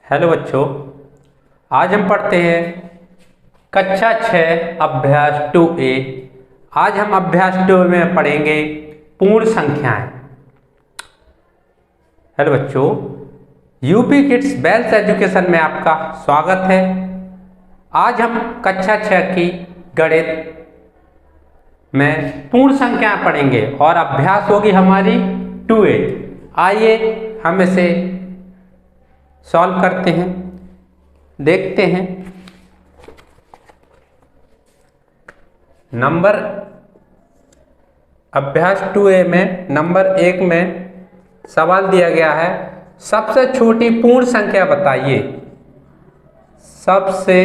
Hello बच्चों, आज हम पढ़ते हैं कक्षा 6 अभ्यास 2A। आज हम अभ्यास 2 में पढ़ेंगे पूर्ण संख्याएं। हेलो बच्चों, यूपी किड्स बेल्स एजुकेशन में आपका स्वागत है। आज हम कक्षा 6 की गणित में पूर्ण संख्याएं पढ़ेंगे और अभ्यास होगी हमारी 2A। आइए हम इसे सॉल्व करते हैं, देखते हैं। नंबर अभ्यास 2A में नंबर 1 में सवाल दिया गया है, सबसे छोटी पूर्ण संख्या बताइए। सबसे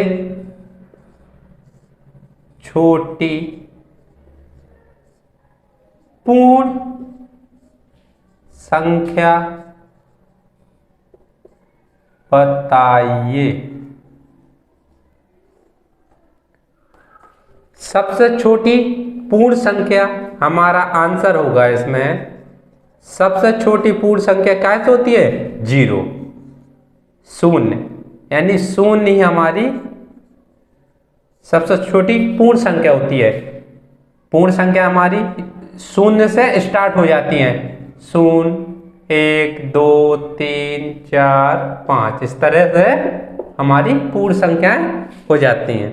छोटी पूर्ण संख्या बताइए। सबसे छोटी पूर्ण संख्या हमारा आंसर होगा इसमें। सबसे छोटी पूर्ण संख्या कैसे होती है? 0, शून्य, यानी शून्य ही हमारी सबसे छोटी पूर्ण संख्या होती है। पूर्ण संख्या हमारी शून्य से स्टार्ट हो जाती है। 0, 1, 2, 3, 4, 5, इस तरह से हमारी पूर्ण संख्याएं हो जाती हैं।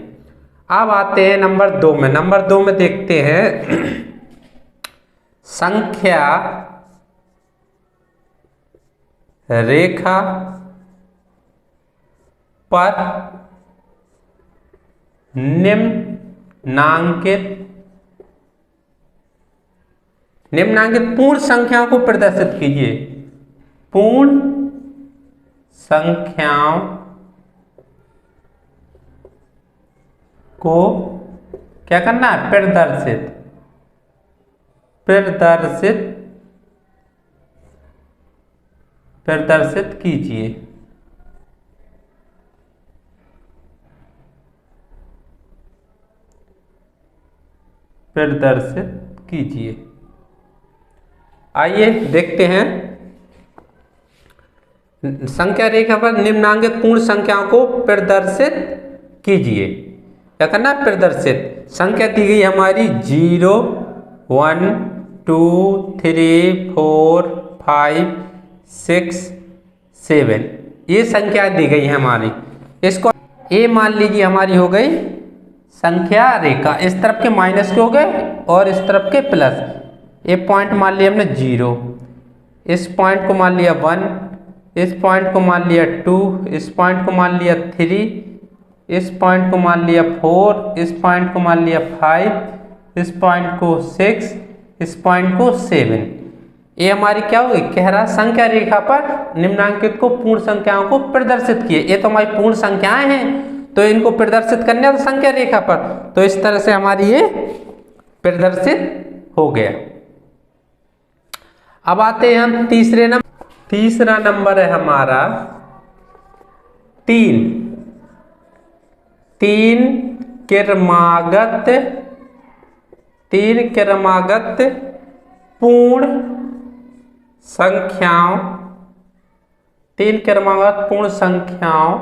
अब आते हैं नंबर 2 में। नंबर 2 में देखते हैं संख्या रेखा पर निम्नांकित पूर्ण संख्याओं को प्रदर्शित कीजिए। पूर्ण संख्याओं को क्या करना है? प्रदर्शित कीजिए। प्रदर्शित कीजिए। आइए देखते हैं। संख्या रेखा पर निम्नांकित पूर्ण संख्याओं को प्रदर्शित कीजिए। क्या करना है? प्रदर्शित। संख्या दी गई हमारी 0, 1, 2, 3, 4, 5, 6, 7, ये संख्या दी गई है हमारी। इसको ए मान लीजिए हमारी हो गई संख्या रेखा। इस तरफ के माइनस के हो गए और इस तरफ के प्लस। ये पॉइंट मान लिया हमने 0, इस पॉइंट को मान लिया 1, इस पॉइंट को मान लिया 2, इस पॉइंट को मान लिया 3, इस पॉइंट को मान लिया 4, इस पॉइंट को मान लिया 5, इस पॉइंट को 6, इस पॉइंट को 7। ये हमारी क्या होगी? कह रहा संख्या रेखा पर निम्नांकित को पूर्ण संख्याओं को प्रदर्शित किए। ये तो हमारी पूर्ण संख्याएं हैं, तो इनको प्रदर्शित करने तो संख्या रेखा पर, तो इस तरह से हमारी ये प्रदर्शित हो गया। अब आते हैं हम तीसरे नंबर। तीसरा नंबर है हमारा 3। 3 क्रमागत पूर्ण संख्याओं। 3 क्रमागत पूर्ण संख्याओं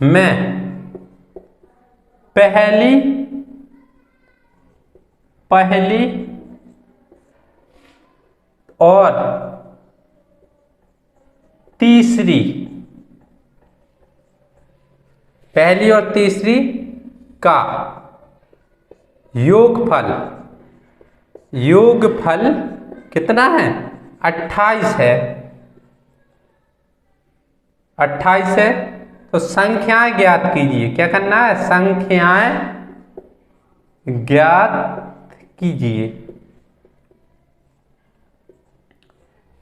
में पहली और तीसरी का योगफल कितना है? 28 है। 28 है, तो संख्याएं ज्ञात कीजिए। क्या करना है? संख्याएं ज्ञात कीजिए।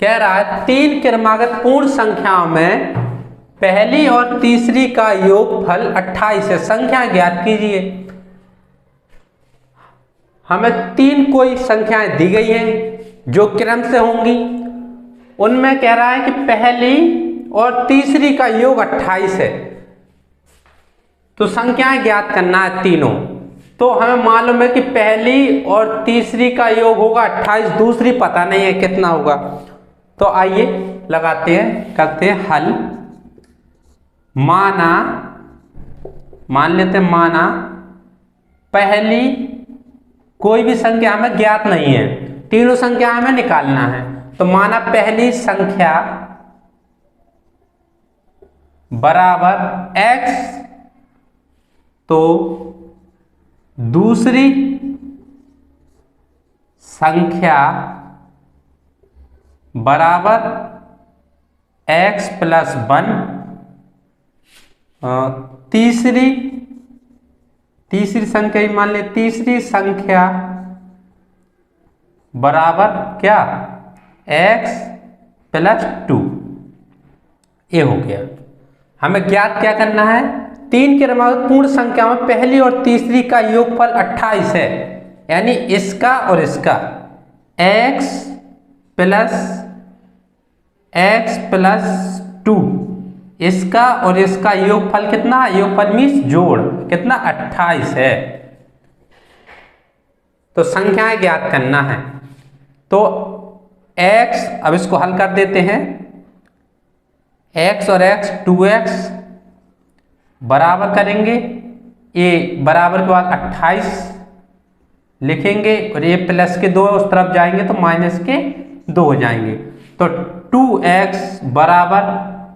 कह रहा है 3 क्रमागत पूर्ण संख्याओं में पहली और तीसरी का योगफल 28 है। संख्या ज्ञात कीजिए। हमें 3 कोई संख्याएं दी गई हैं जो क्रम से होंगी। उनमें कह रहा है कि पहली और तीसरी का योग 28 है, तो संख्याएं ज्ञात करना है तीनों। तो हमें मालूम है कि पहली और तीसरी का योग होगा 28, दूसरी पता नहीं है कितना होगा। तो आइए लगाते हैं, करते हैं हल। मान लेते हैं माना पहली कोई भी संख्या हमें ज्ञात नहीं है, तीनों संख्या हमें निकालना है। तो माना पहली संख्या बराबर x, तो दूसरी संख्या बराबर x प्लस 1, तीसरी संख्या ही मान ले, तीसरी संख्या बराबर क्या, x प्लस 2। ये हो गया। हमें ज्ञात क्या करना है, तीन क्रमागत पूर्ण संख्या में पहली और तीसरी का योगफल 28 है, यानी इसका और इसका x प्लस 2, इसका और इसका योगफल कितना, योगफल मीन्स जोड़ कितना, 28 है। तो संख्याएं ज्ञात करना है। तो x, अब इसको हल कर देते हैं, x और x 2x बराबर करेंगे, ये बराबर के बाद 28 लिखेंगे और ये प्लस के 2 उस तरफ जाएंगे तो माइनस के 2 हो जाएंगे। तो 2x बराबर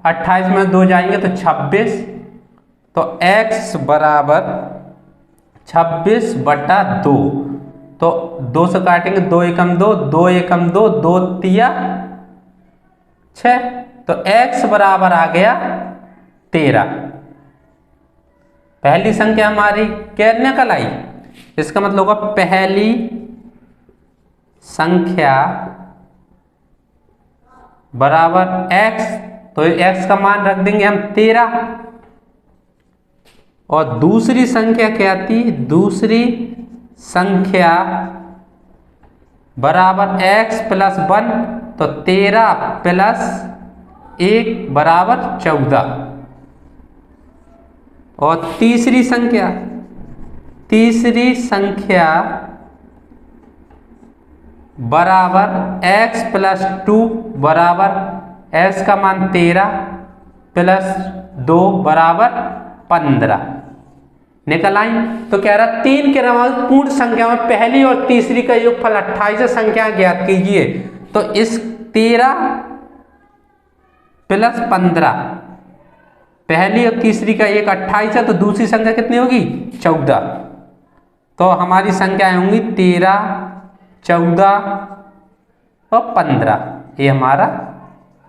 28 में 2 जाएंगे तो 26, तो x बराबर 26/2। तो 2 से काटेंगे, 2 एकम 2, 2 एकम 2, 2 तिया 6, तो x बराबर आ गया 13। पहली संख्या हमारी क्या निकल आई, इसका मतलब होगा पहली संख्या बराबर x, तो x का मान रख देंगे हम 13, और दूसरी संख्या क्या थी, दूसरी संख्या बराबर x प्लस 1, तो 13 प्लस 1 बराबर 14, और तीसरी संख्या बराबर x प्लस 2 बराबर x का मान 13 प्लस 2 बराबर 15 निकल आई। तो कह रहा तीन क्रमागत पूर्ण संख्या में पहली और तीसरी का योगफल 28 संख्या ज्ञात कीजिए। तो इस 13 प्लस 15, पहली और तीसरी का एक 28 है, तो दूसरी संख्या कितनी होगी, 14। तो हमारी संख्याएं होंगी 13, 14 और 15। ये हमारा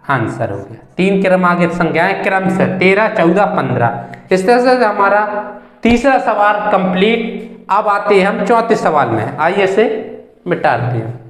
आंसर हो गया। तीन क्रमागत संख्याएं क्रम से 13, 14, 15। इस तरह से हमारा तीसरा सवाल कंप्लीट। अब आते हैं हम चौथे सवाल में, आइए इसे मिटाते हैं।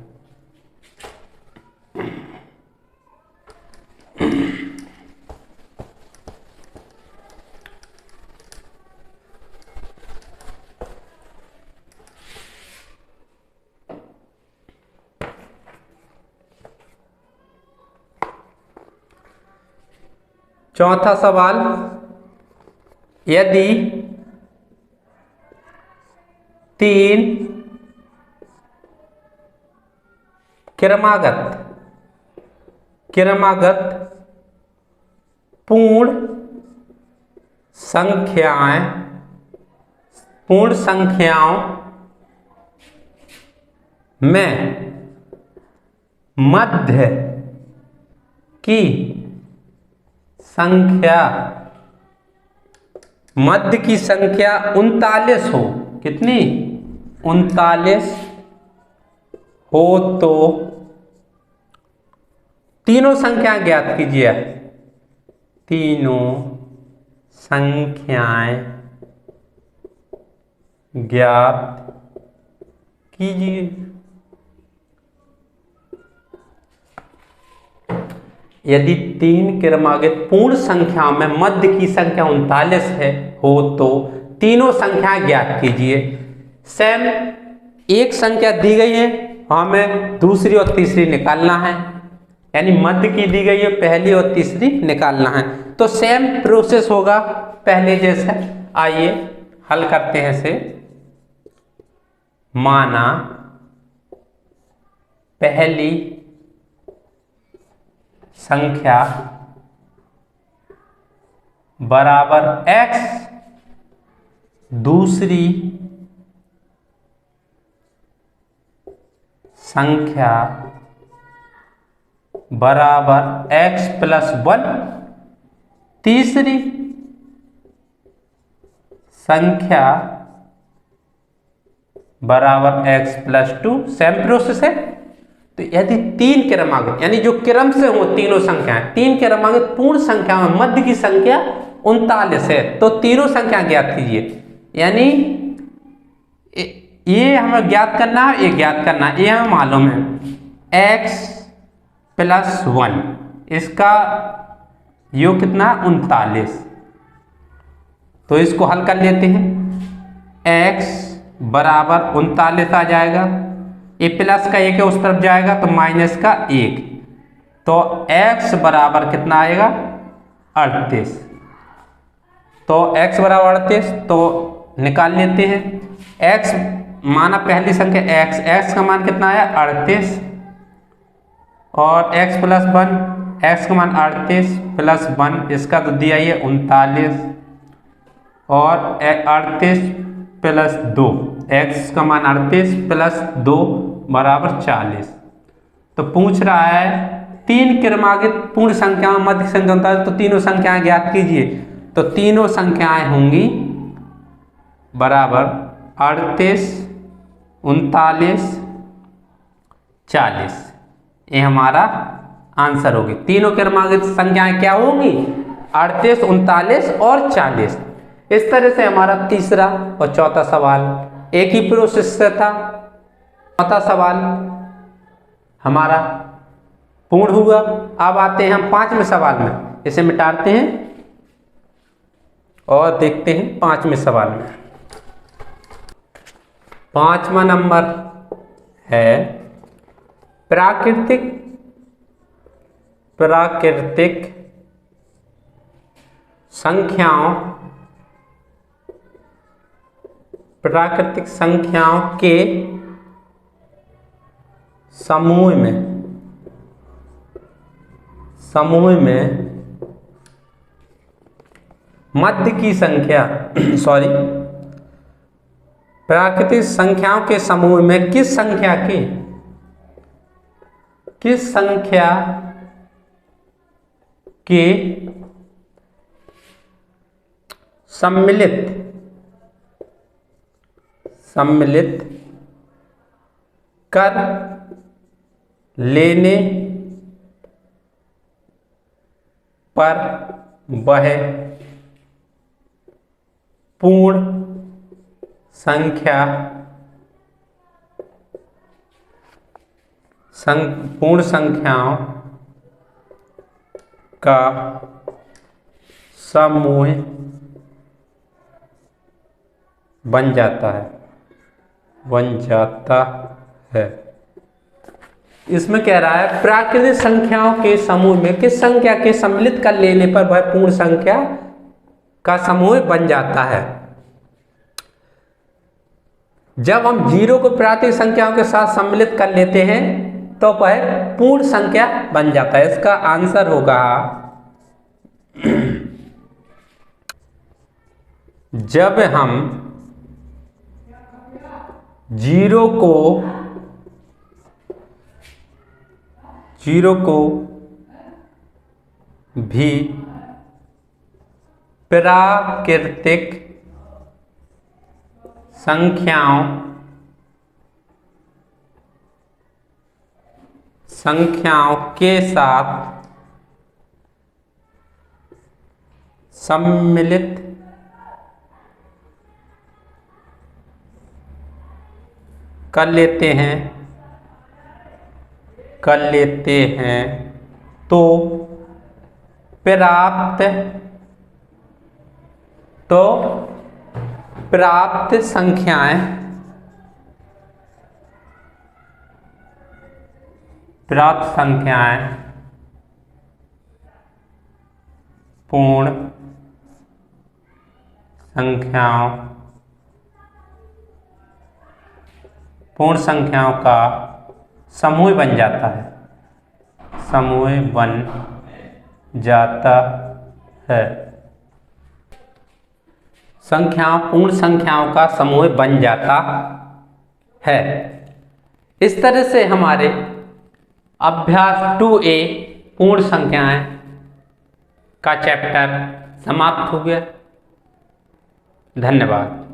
चौथा सवाल, यदि तीन क्रमागत पूर्ण संख्याओं में मध्य की संख्या 39 हो, कितनी, 39 हो, तो तीनों संख्या ज्ञात कीजिए। तीनों संख्याएं ज्ञात कीजिए। यदि तीन क्रमागत पूर्ण संख्याओं में मध्य की संख्या 39 हो तो तीनों संख्या ज्ञात कीजिए। सेम एक संख्या दी गई है, हमें दूसरी और तीसरी निकालना है, यानी मध्य की दी गई है, पहली और तीसरी निकालना है। तो सेम प्रोसेस होगा पहले जैसे। आइए हल करते हैं इसे। माना पहली संख्या बराबर x, दूसरी संख्या बराबर x प्लस 1, तीसरी संख्या बराबर x प्लस 2। सेम प्रोसेस है। तो यदि तीन क्रमांक यानी जो क्रम से हो तीनों संख्याएं, तीन क्रमांक पूर्ण संख्या में मध्य की संख्या 39 है, तो तीनों संख्या ज्ञात कीजिए। यानी ये हमें ज्ञात करना है, ये ज्ञात करना है, ये हमें मालूम है x प्लस 1, इसका योग कितना 39। तो इसको हल कर लेते हैं। x बराबर 39 आ जाएगा, ये प्लस का 1 है उस तरफ जाएगा तो माइनस का 1, तो x बराबर कितना आएगा 38। तो x बराबर 38 तो निकाल लेते हैं। x माना पहली संख्या x का मान कितना आया 38, और x प्लस 1, x का मान 38 प्लस 1, इसका तो दिया ही है 39, और 38 प्लस 2, x का मान 38 प्लस 2 बराबर 40। तो पूछ रहा है तीन क्रमांकित पूर्ण संख्याओं मध्य संख्या 39, तो तीनों संख्याएं ज्ञात कीजिए। तो तीनों संख्याएं होंगी बराबर 38, 39, 40। ये हमारा आंसर होगी। तीनों क्रमांकित संख्याएं क्या होंगी 38, 39 और 40। इस तरह से हमारा तीसरा और चौथा सवाल एक ही प्रोसेस से था। चौथा सवाल हमारा पूर्ण हुआ। अब आते हैं हम पांचवें सवाल में, इसे मिटाते हैं और देखते हैं पांचवें सवाल में। पांचवा नंबर है प्राकृतिक संख्याओं के समूह में मध्य की संख्या प्राकृतिक संख्याओं के समूह में किस संख्या के सम्मिलित कर लेने पर वह पूर्ण संख्याओं का समूह बन जाता है। इसमें कह रहा है प्राकृतिक संख्याओं के समूह में किस संख्या के सम्मिलित कर लेने पर वह पूर्ण संख्या का समूह बन जाता है। जब हम 0 को प्राकृतिक संख्याओं के साथ सम्मिलित कर लेते हैं तो वह पूर्ण संख्या बन जाता है। इसका आंसर होगा जब हम 0 को भी प्राकृतिक संख्याओं के साथ सम्मिलित कर लेते हैं तो प्राप्त संख्याएं पूर्ण संख्याओं का समूह बन जाता है। समूह बन जाता है। संख्याओं पूर्ण संख्याओं का समूह बन जाता है। इस तरह से हमारे अभ्यास 2A पूर्ण संख्याएं का चैप्टर समाप्त हो गया। धन्यवाद।